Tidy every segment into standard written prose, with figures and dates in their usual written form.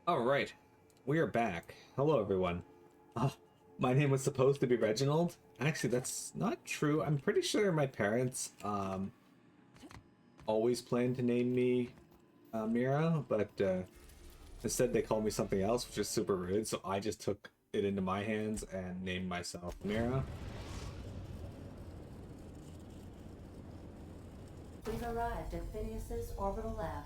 All right, we are back. Hello, everyone. Uh, my name was supposed to be Reginald. Actually, that's not true. I'm pretty sure my parents always planned to name me Mira, but instead they called me something else, which is super rude. So I just took it into my hands and named myself Mira. We've arrived at Phineas's orbital lab.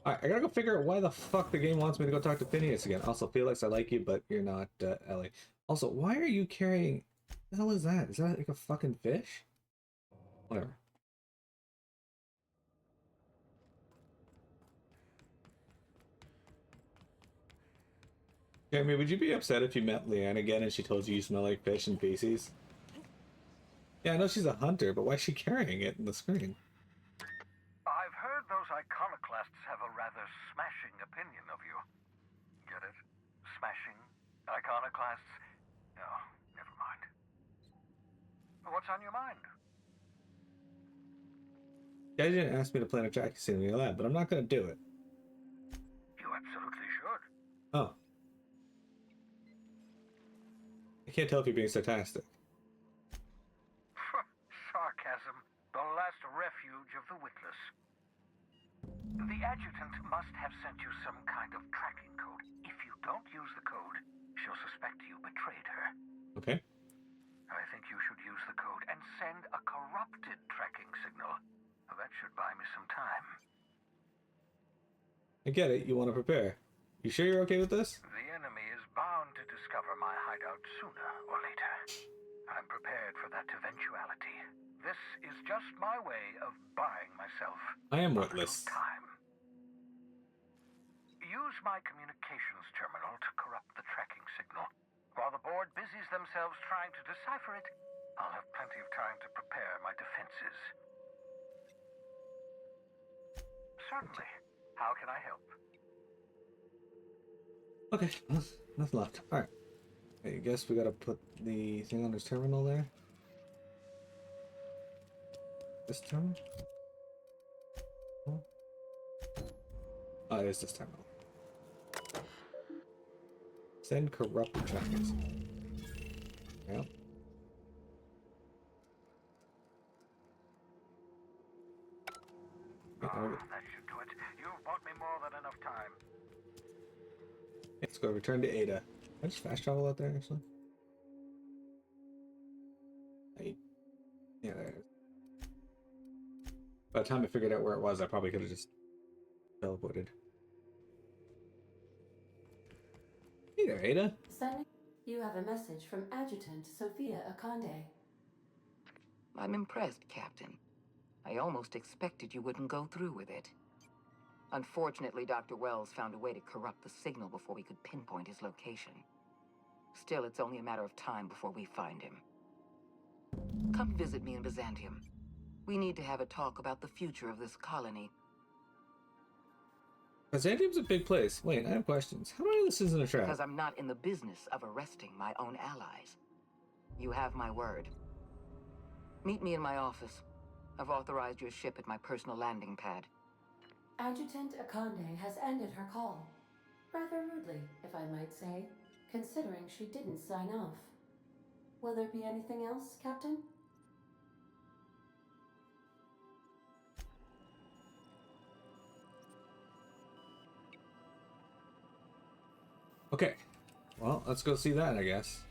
All right, I gotta go figure out why the fuck the game wants me to go talk to Phineas again. Also, Felix, I like you, but you're not Ellie. Also, why are you carrying? The hell is that? Is that like a fucking fish? Whatever. Jeremy, would you be upset if you met Leanne again and she told you you smell like fish and feces? Yeah, I know she's a hunter, but why is she carrying it in the screen? I've heard those iconoclasts have a rather smashing opinion of you. Get it? Smashing? Iconoclasts? Oh, never mind. What's on your mind? You guys didn't ask me to plan a tracking scene in your lab, but I'm not gonna do it. You absolutely should. Oh, I can't tell if you're being sarcastic. Sarcasm, the last refuge of the witless. The adjutant must have sent you some kind of tracking code. If you don't use the code, she'll suspect you betrayed her. Okay. I think you should use the code and send a corrupted tracking signal. That should buy me some time. I get it. You want to prepare. You sure you're okay with this? The enemy is bound to discover my hideout sooner or later. I'm prepared for that eventuality. This is just my way of buying myself I am a little witless. time. Use my communications terminal to corrupt the tracking signal. While the board busies themselves trying to decipher it, I'll have plenty of time to prepare my defenses. Certainly. How can I help? Okay, nothing left. All right. I guess we gotta put the thing on his terminal there. This terminal? Oh, it is this terminal. Send corrupted trackers. Yep. That should do it. You've bought me more than enough time. Let's go return to Ada. Can I just fast travel out there, actually? Yeah, there it is. By the time I figured out where it was, I probably could have just teleported. Hey there, Ada. Sending. You have a message from Adjutant Sophia Akande. I'm impressed, Captain. I almost expected you wouldn't go through with it. Unfortunately, Dr. Wells found a way to corrupt the signal before we could pinpoint his location. Still, it's only a matter of time before we find him. Come visit me in Byzantium. We need to have a talk about the future of this colony. Byzantium's a big place. Wait, I have questions. How do I know this isn't a trap? Because I'm not in the business of arresting my own allies. You have my word. Meet me in my office. I've authorized your ship at my personal landing pad. Adjutant Akande has ended her call. Rather rudely, if I might say, considering she didn't sign off. Will there be anything else, Captain? Okay. Well, let's go see that, I guess.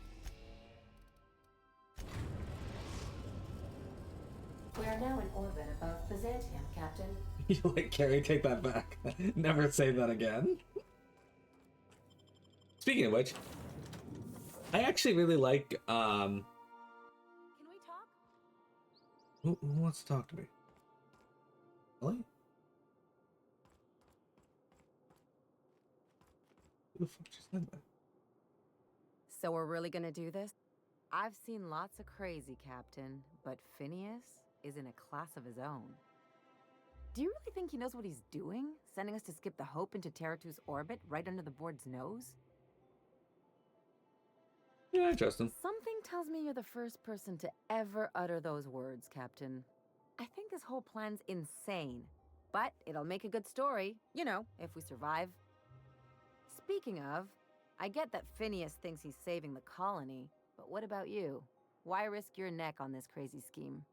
We are now in orbit above Byzantium, Captain. You like Carrie, take that back. Never say that again. Speaking of which, I actually really like Can we talk? who wants to talk to me? Really? Who the fuck just said that? So we're really gonna do this? I've seen lots of crazy, Captain, but Phineas is in a class of his own. Do you really think he knows what he's doing? Sending us to skip the Hope into Terra 2's orbit right under the board's nose? Yeah, I trust him. Something tells me you're the first person to ever utter those words, Captain. I think this whole plan's insane. But it'll make a good story, you know, if we survive. Speaking of, I get that Phineas thinks he's saving the colony, but what about you? Why risk your neck on this crazy scheme?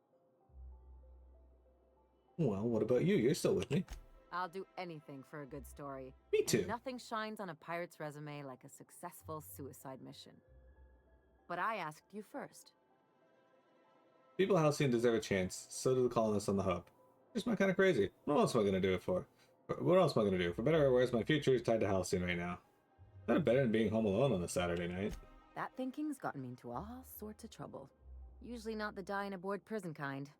Well, what about you? You're still with me. I'll do anything for a good story. Me too. And nothing shines on a pirate's resume like a successful suicide mission. But I asked you first. People Halcyon deserve a chance. So do the colonists on the hub. Just my kind of crazy. What else am I gonna do it for? What else am I gonna do? For better or worse, my future is tied to Halcyon right now. Not better than being home alone on a Saturday night. That thinking's gotten me into all sorts of trouble. Usually not the dying aboard prison kind.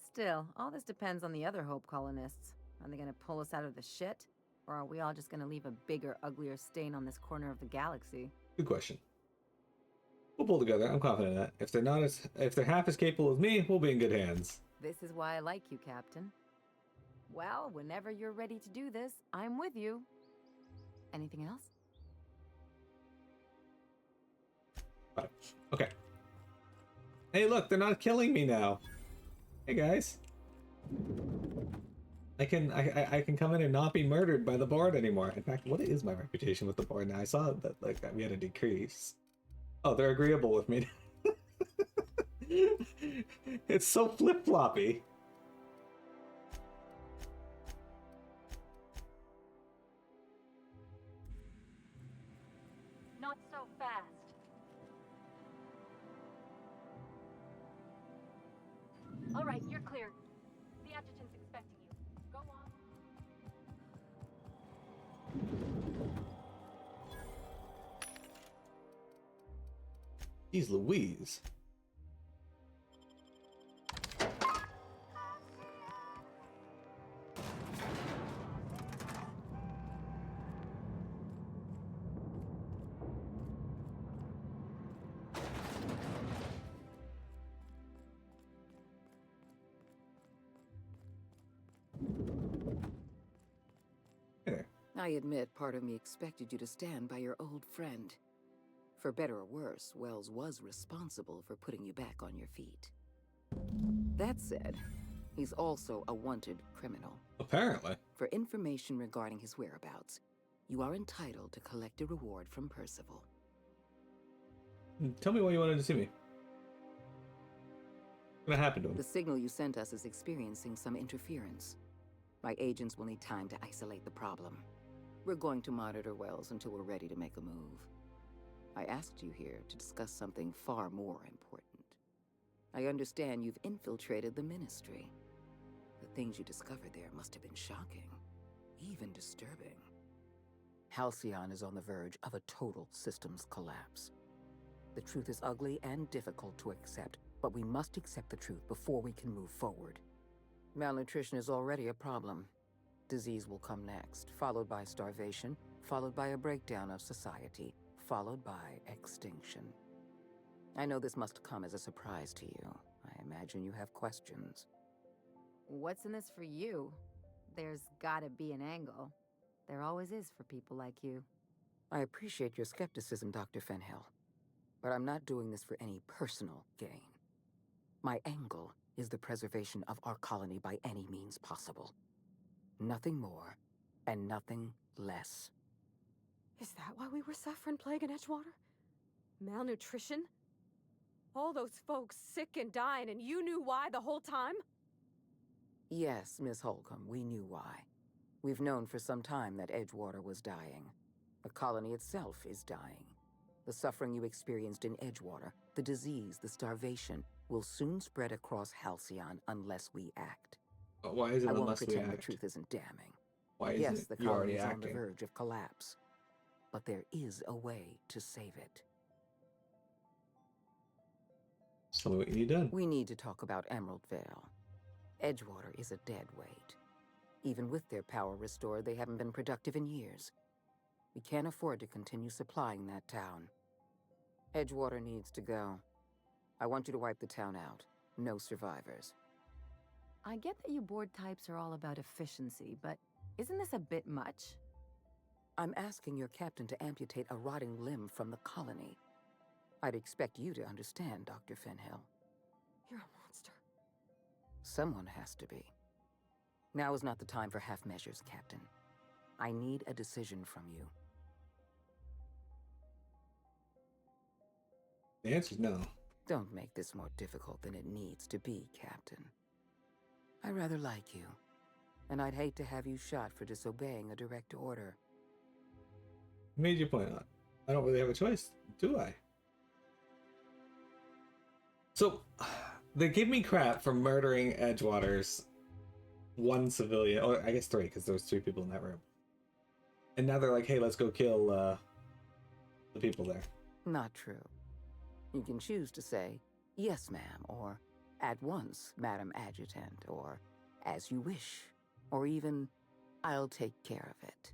Still, all this depends on the other Hope colonists. Are they gonna pull us out of the shit? Or are we all just gonna leave a bigger, uglier stain on this corner of the galaxy? Good question. We'll pull together. I'm confident in that. If they're half as capable as me, we'll be in good hands. This is why I like you, Captain. Well, whenever you're ready to do this, I'm with you. Anything else? Right. Okay. Hey, look, they're not killing me now. Hey, guys. I can come in and not be murdered by the board anymore. In fact, what is my reputation with the board now? I saw that like we had a decrease. Oh, they're agreeable with me. It's so flip-floppy. Not so fast. All right, you're clear. The adjutant's expecting you. Go on. Jeez Louise. I admit part of me expected you to stand by your old friend. For better or worse, Wells was responsible for putting you back on your feet. That said, he's also a wanted criminal. Apparently. For information regarding his whereabouts, you are entitled to collect a reward from Percival. Tell me why you wanted to see me. What happened to him? The signal you sent us is experiencing some interference. My agents will need time to isolate the problem. We're going to monitor Wells until we're ready to make a move. I asked you here to discuss something far more important. I understand you've infiltrated the Ministry. The things you discovered there must have been shocking, even disturbing. Halcyon is on the verge of a total systems collapse. The truth is ugly and difficult to accept, but we must accept the truth before we can move forward. Malnutrition is already a problem. Disease will come next, followed by starvation, followed by a breakdown of society, followed by extinction. I know this must come as a surprise to you. I imagine you have questions. What's in this for you? There's gotta be an angle. There always is for people like you. I appreciate your skepticism, Dr. Fenhill, but I'm not doing this for any personal gain. My angle is the preservation of our colony by any means possible. Nothing more, and nothing less. Is that why we were suffering plague in Edgewater? Malnutrition? All those folks sick and dying, and you knew why the whole time? Yes, Miss Holcomb, we knew why. We've known for some time that Edgewater was dying. The colony itself is dying. The suffering you experienced in Edgewater, the disease, the starvation, will soon spread across Halcyon unless we act. Why is it I won't unless we pretend the act? truth isn't damning. Why isn't Yes, it? the You're colony already is on the acting. verge of collapse. But there is a way to save it. Tell me what you need done. We need to talk about Emerald Vale. Edgewater is a dead weight. Even with their power restored, they haven't been productive in years. We can't afford to continue supplying that town. Edgewater needs to go. I want you to wipe the town out. No survivors. I get that you board types are all about efficiency, but isn't this a bit much? I'm asking your captain to amputate a rotting limb from the colony. I'd expect you to understand, Dr. Fenhill. You're a monster. Someone has to be. Now is not the time for half measures, Captain. I need a decision from you. The answer's no. Don't make this more difficult than it needs to be, Captain. I rather like you, and I'd hate to have you shot for disobeying a direct order. Made your point on. I don't really have a choice, do I? So, they give me crap for murdering Edgewater's one civilian, or I guess three, because there was 3 people in that room. And now they're like, hey, let's go kill the people there. Not true. You can choose to say, yes, ma'am, or at once, Madam Adjutant, or as you wish, or even, I'll take care of it.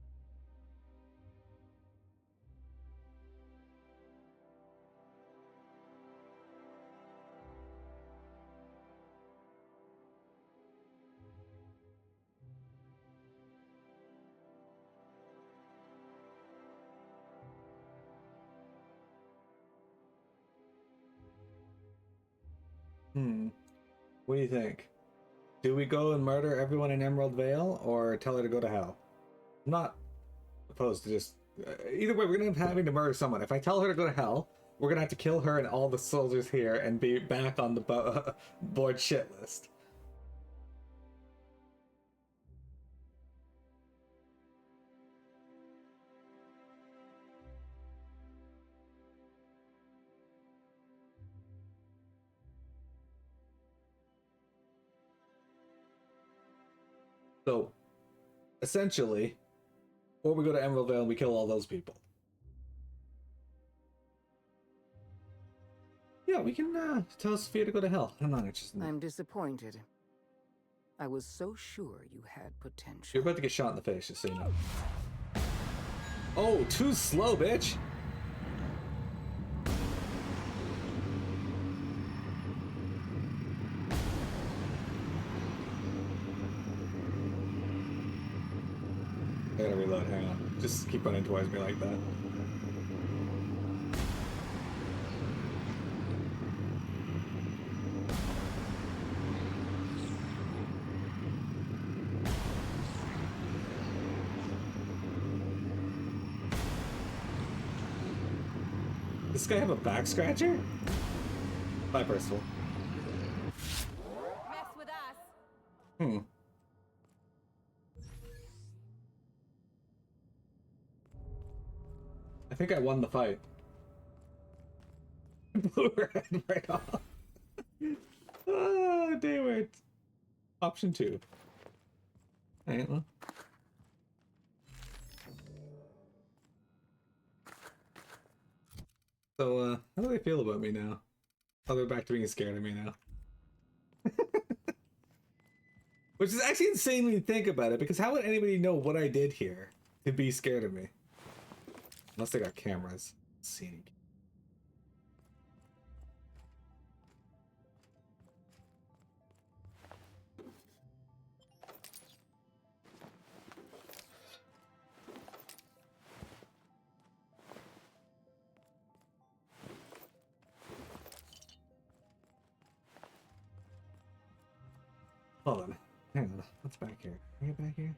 What do you think? Do we go and murder everyone in Emerald Vale, or tell her to go to hell? I'm not opposed to just... either way, we're gonna end up having to murder someone. If I tell her to go to hell, we're gonna have to kill her and all the soldiers here and be back on the board shit list. So, essentially, or we go to Emerald Vale and we kill all those people. Yeah, we can tell Sophia to go to hell. I'm not interested in that. I'm disappointed. I was so sure you had potential. You're about to get shot in the face, just so you know. Oh, too slow, bitch! I gotta reload, hang on. Just keep running towards me like that. Does this guy have a back scratcher? Bye, Percival. Mess with us. Hmm. I think I won the fight. Blew her head right off. Ah, damn it. Option 2. Alright, well. So, how do they feel about me now? Oh, they're back to being scared of me now. Which is actually insane when you think about it, because how would anybody know what I did here to be scared of me? Unless they got cameras. Let's see any. Hold on. Hang on. What's back here? Can I get back here?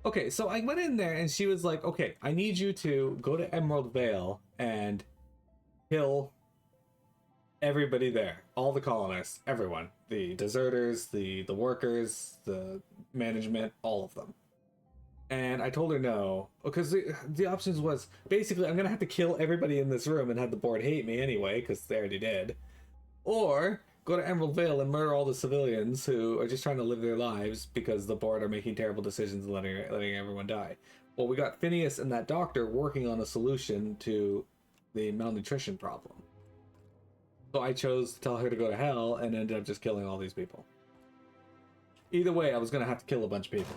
Okay, so I went in there and she was like, okay, I need you to go to Emerald Vale and kill everybody there. All the colonists, everyone. The deserters, the workers, the management, all of them. And I told her no, because the options was, basically, I'm going to have to kill everybody in this room and have the board hate me anyway, because they already did. Or go to Emerald Vale and murder all the civilians who are just trying to live their lives because the board are making terrible decisions and letting everyone die. Well, we got Phineas and that doctor working on a solution to the malnutrition problem. So I chose to tell her to go to hell and ended up just killing all these people. Either way, I was going to have to kill a bunch of people.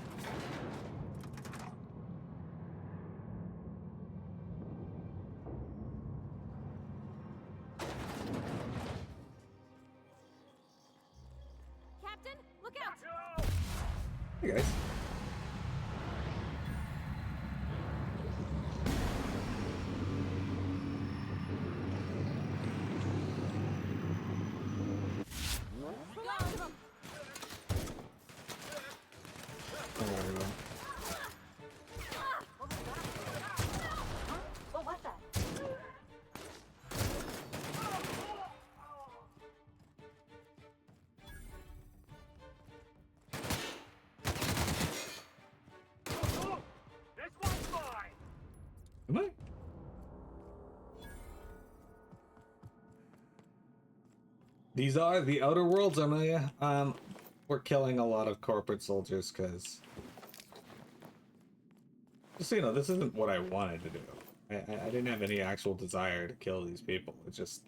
Captain, look Look out! Hey guys. Oh, there we go. What was that? This one's mine! Am I? These are the Outer Worlds, Amelia. We're killing a lot of corporate soldiers because, just so you know, this isn't what I wanted to do. I didn't have any actual desire to kill these people. It just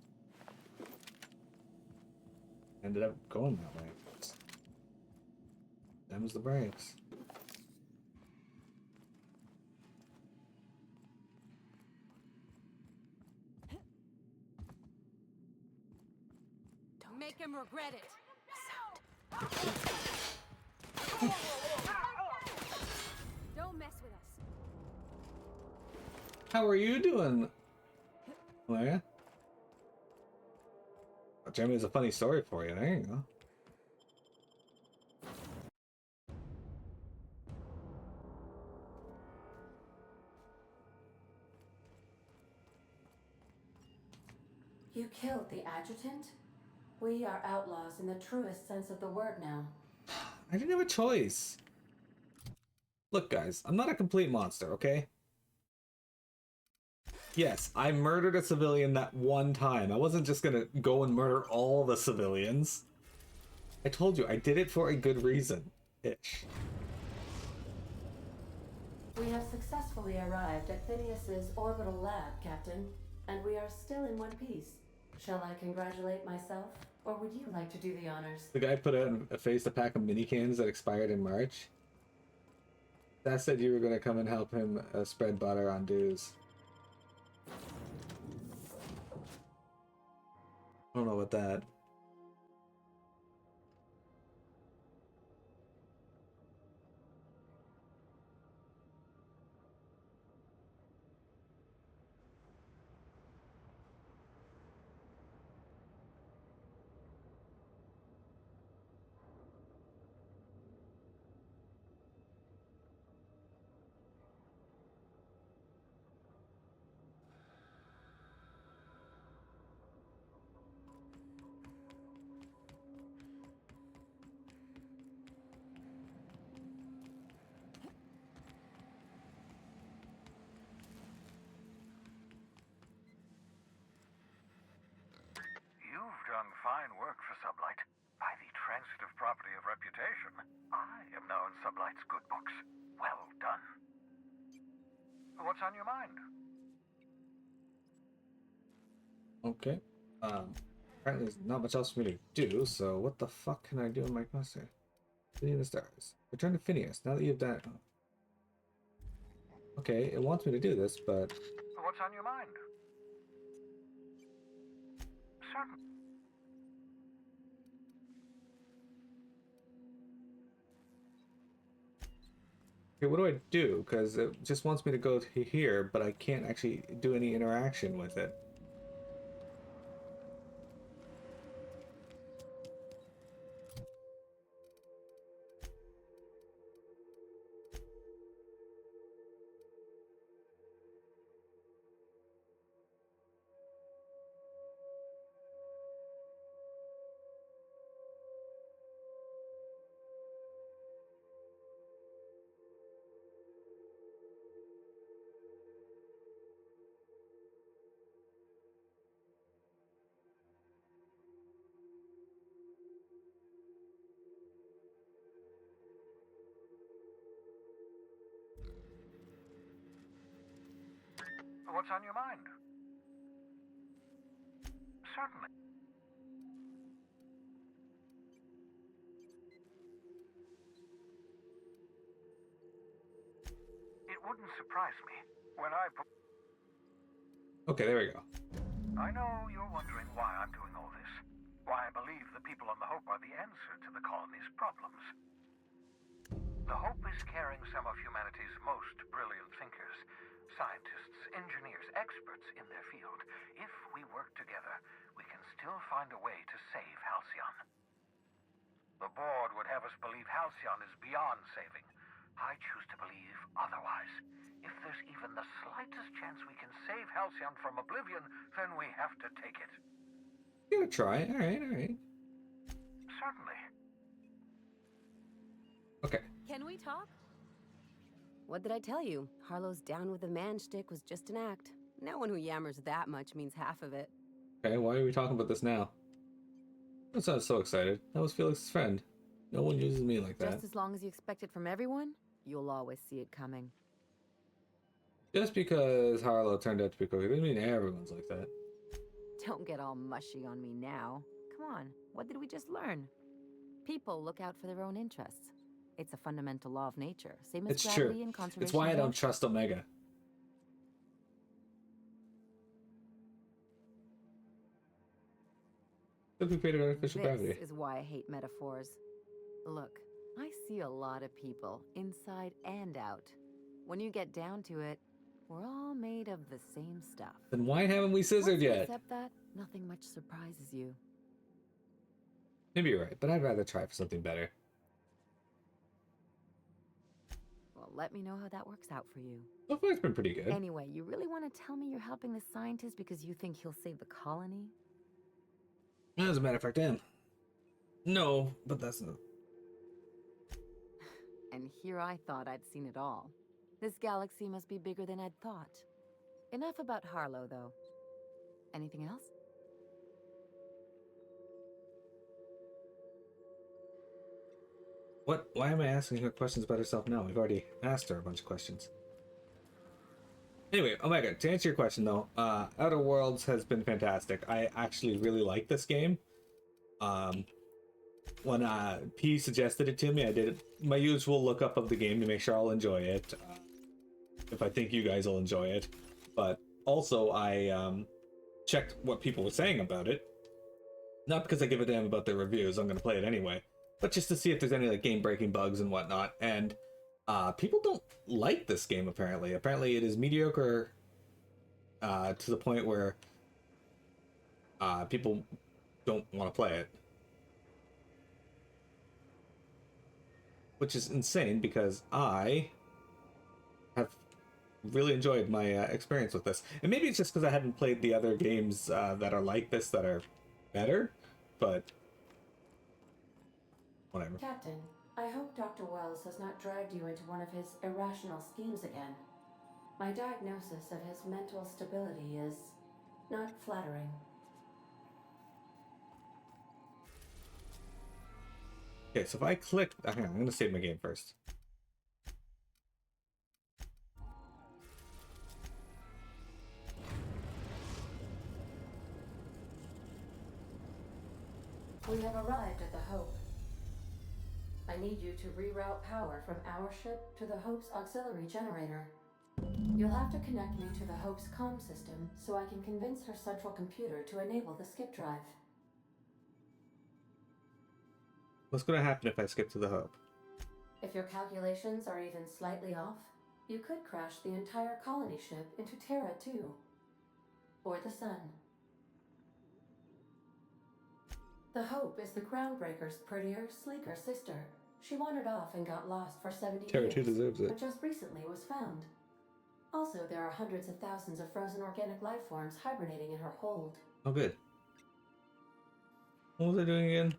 ended up going that way. Them's the breaks. Don't make him regret it. Don't mess with us. How are you doing, Amelia? Oh, Jeremy has a funny story for you. There you go. You killed the adjutant? We are outlaws in the truest sense of the word now. I didn't have a choice. Look, guys, I'm not a complete monster, okay? Yes, I murdered a civilian that one time. I wasn't just gonna go and murder all the civilians. I told you, I did it for a good reason. Ish. We have successfully arrived at Phineas's orbital lab, Captain, and we are still in one piece. Shall I congratulate myself, or would you like to do the honors? The guy put out a face a pack of mini cans that expired in March. That said you were gonna come and help him spread butter on dues. I don't know about that. You've done fine work for Sublight. By the transitive property of reputation, I am now in Sublight's good books. Well done. What's on your mind? Okay. Apparently there's not much else for me to do, so what the fuck can I do in my quest here? City of the Stars. Return to Phineas, now that you've done it. Okay, it wants me to do this, but... What's on your mind? Certain. Okay, what do I do? Because it just wants me to go to here, but I can't actually do any interaction with it. What's on your mind? Certainly. It wouldn't surprise me when I put... Okay, there we go. I know you're wondering why I'm doing all this. Why, I believe the people on the Hope are the answer to the colony's problems. The Hope is carrying some of humanity's most brilliant thinkers, scientists, engineers, experts in their field. If we work together, we can still find a way to save Halcyon. The board would have us believe Halcyon is beyond saving. I choose to believe otherwise. If there's even the slightest chance we can save Halcyon from oblivion, then we have to take it. Give it a try. Alright. Certainly. Okay. Can we talk? What did I tell you? Harlow's down with the man shtick was just an act. No one who yammers that much means half of it. Okay, why are we talking about this now? I sound so excited. That was Felix's friend. No one uses me like that. Just as long as you expect it from everyone, you'll always see it coming. Just because Harlow turned out to be cookie doesn't mean everyone's like that. Don't get all mushy on me now. Come on, what did we just learn? People look out for their own interests. It's a fundamental law of nature, same as It's gravity true. and conservation. It's why I of don't motion. trust Omega. Look, we created artificial gravity. This is why I hate metaphors. Look, I see a lot of people, inside and out. When you get down to it, we're all made of the same stuff. Then why haven't we scissored Once you yet? accept that, nothing much surprises you. Maybe you're right, but I'd rather try for something better. Well, let me know how that works out for you. So far, it's been pretty good. Anyway, you really want to tell me you're helping the scientist because you think he'll save the colony? As a matter of fact, I am. No, but that's not. And here I thought I'd seen it all. This galaxy must be bigger than I'd thought. Enough about Harlow, though. Anything else? What? Why am I asking her questions about herself now? We've already asked her a bunch of questions. Anyway, Omega, to answer your question though, Outer Worlds has been fantastic. I actually really like this game. When P suggested it to me, I did my usual lookup of the game to make sure I'll enjoy it. If I think you guys will enjoy it. But also I checked what people were saying about it. Not because I give a damn about their reviews, I'm going to play it anyway. But just to see if there's any like game-breaking bugs and whatnot. And people don't like this game, apparently. Apparently it is mediocre to the point where people don't want to play it. Which is insane because I have really enjoyed my experience with this. And maybe it's just because I haven't played the other games that are like this that are better, but whatever. Captain, I hope Dr. Wells has not dragged you into one of his irrational schemes again. My diagnosis of his mental stability is not flattering. Okay, so if I click... Hang on, I'm going to save my game first. We have arrived at the Hope. I need you to reroute power from our ship to the Hope's auxiliary generator. You'll have to connect me to the Hope's comm system so I can convince her central computer to enable the skip drive. What's going to happen if I skip to the Hope? If your calculations are even slightly off, you could crash the entire colony ship into Terra 2. Or the Sun. The Hope is the Groundbreaker's prettier, sleeker sister. She wandered off and got lost for 70 Terra years, 2 deserves it. but just recently was found. Also, there are hundreds of thousands of frozen organic life forms hibernating in her hold. Oh, good. What was I doing again?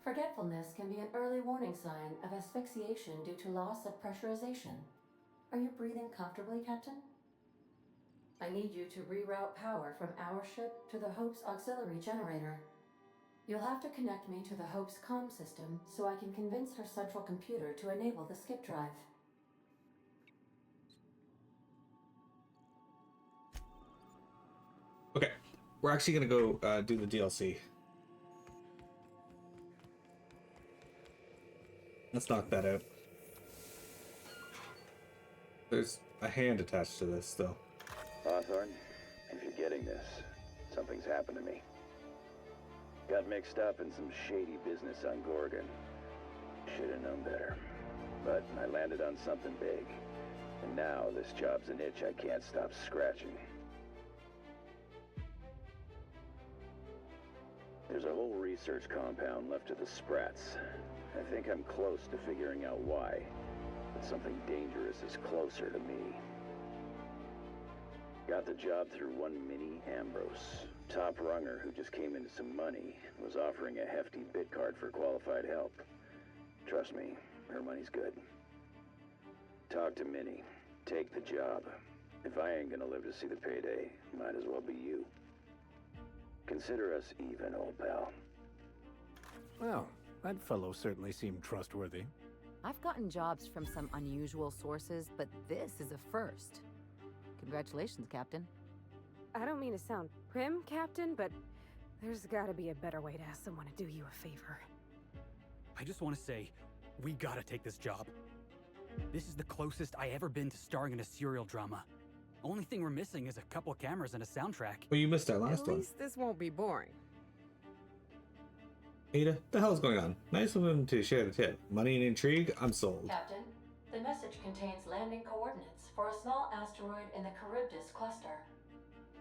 Forgetfulness can be an early warning sign of asphyxiation due to loss of pressurization. Are you breathing comfortably, Captain? I need you to reroute power from our ship to the Hope's auxiliary generator. You'll have to connect me to the Hope's comm system so I can convince her central computer to enable the skip drive. Okay, we're actually going to go do the DLC. Let's knock that out. There's a hand attached to this still. Hawthorne, if you're getting this, something's happened to me. Got mixed up in some shady business on Gorgon. Should have known better. But I landed on something big. And now this job's an itch I can't stop scratching. There's a whole research compound left of the Sprats. I think I'm close to figuring out why. But something dangerous is closer to me. Got the job through one Minnie Ambrose. Top runger who just came into some money, was offering a hefty bid card for qualified help. Trust me, her money's good. Talk to Minnie. Take the job. If I ain't gonna live to see the payday, might as well be you. Consider us even, old pal. Well, that fellow certainly seemed trustworthy. I've gotten jobs from some unusual sources, but this is a first. Congratulations, Captain. I don't mean to sound prim, Captain, but there's gotta be a better way to ask someone to do you a favor. I just want to say, we gotta take this job. This is the closest I ever been to starring in a serial drama. Only thing we're missing is a couple cameras and a soundtrack. Well, you missed our last At one. least this won't be boring. Ada, the hell's going on? Nice of him to share the tip. Money and intrigue? I'm sold. Captain, the message contains landing coordinates for a small asteroid in the Charybdis cluster.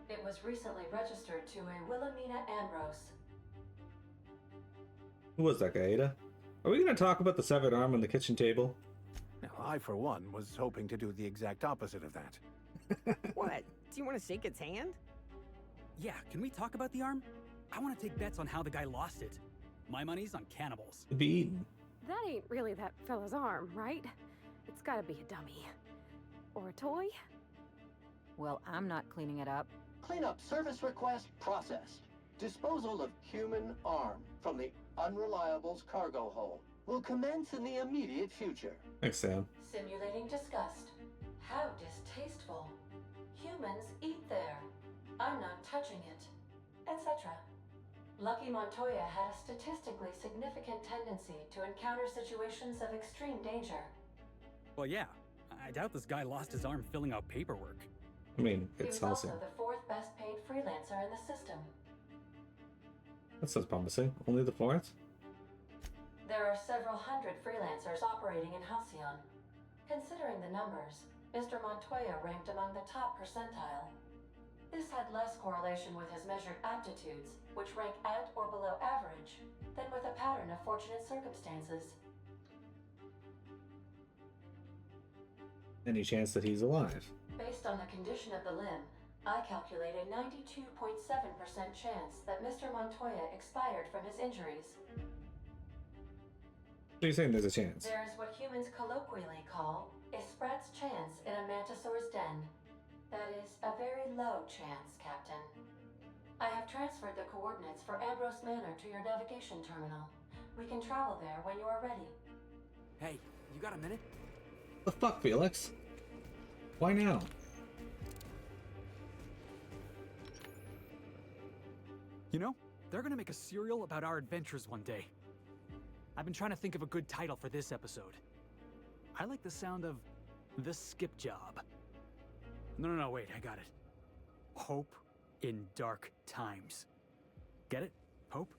It was recently registered to a Wilhelmina Ambrose. Who was that guy, Ada? Are we going to talk about the severed arm on the kitchen table? Now, I, for one, was hoping to do the exact opposite of that. What? Do you want to shake its hand? Yeah, can we talk about the arm? I want to take bets on how the guy lost it. My money's on cannibals. It'd be eaten. That ain't really that fella's arm, right? It's gotta be a dummy. Or a toy? Well, I'm not cleaning it up. Cleanup service request processed. Disposal of human arm from the Unreliable's cargo hold will commence in the immediate future. Thanks, Sam. Simulating disgust. How distasteful. Humans eat there. I'm not touching it. Etc. Lucky Montoya had a statistically significant tendency to encounter situations of extreme danger. Well, yeah. I doubt this guy lost his arm filling out paperwork. I mean, He it's was Halcyon. also the fourth best paid freelancer in the system. That sounds promising. Only the fourth? There are several hundred freelancers operating in Halcyon. Considering the numbers, Mr. Montoya ranked among the top percentile. This had less correlation with his measured aptitudes, which rank at or below average, than with a pattern of fortunate circumstances. Any chance that he's alive? Based on the condition of the limb, I calculate a 92.7% chance that Mr. Montoya expired from his injuries. So you're saying there's a chance? There is what humans colloquially call a sprat's chance in a mantisaur's den. That is a very low chance, Captain. I have transferred the coordinates for Ambrose Manor to your navigation terminal. We can travel there when you are ready. Hey, you got a minute? The fuck, Felix? Why now? You know, they're gonna make a serial about our adventures one day. I've been trying to think of a good title for this episode. I like the sound of The Skip Job. No, wait, I got it. Hope in Dark Times. Get it? Hope?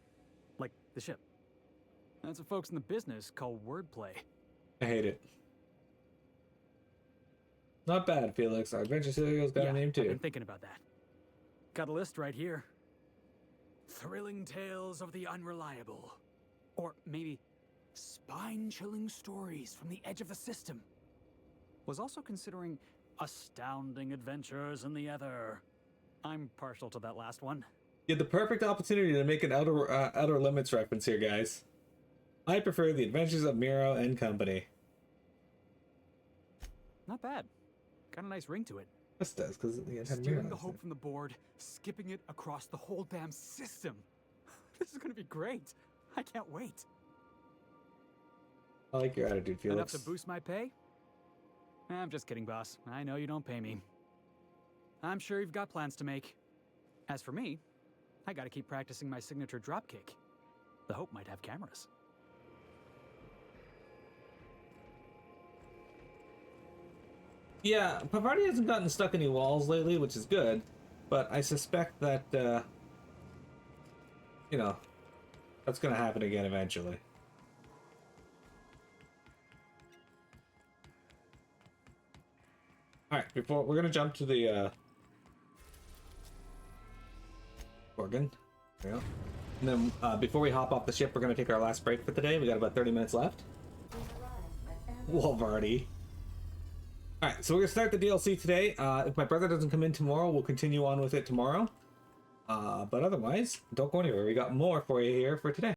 Like the ship. That's what folks in the business call wordplay. I hate it. Not bad, Felix. Our adventure serial's got a name too. I've been thinking about that. Got a list right here. Thrilling Tales of the Unreliable. Or maybe Spine-Chilling Stories from the Edge of the System. Was also considering Astounding Adventures in the Ether. I'm partial to that last one. You had the perfect opportunity to make an Outer Limits reference here, guys. I prefer The Adventures of Miro and Company. Not bad. Got a nice ring to it. This does, because it had Steering Miro. the hope from the board, skipping it across the whole damn system. This is gonna be great. I can't wait. I like your attitude, Felix. Enough to boost my pay? I'm just kidding, boss. I know you don't pay me. I'm sure you've got plans to make. As for me, I gotta keep practicing my signature dropkick. The Hope might have cameras. Yeah, Pavarti hasn't gotten stuck any walls lately, which is good. But I suspect that, you know, That's gonna happen again eventually. Alright, before we're gonna jump to the organ. There we go. And then before we hop off the ship, we're gonna take our last break for the day. We got about 30 minutes left. Wolverine. Alright, so we're gonna start the DLC today. If my brother doesn't come in tomorrow, we'll continue on with it tomorrow. But otherwise, don't go anywhere. We got more for you here for today.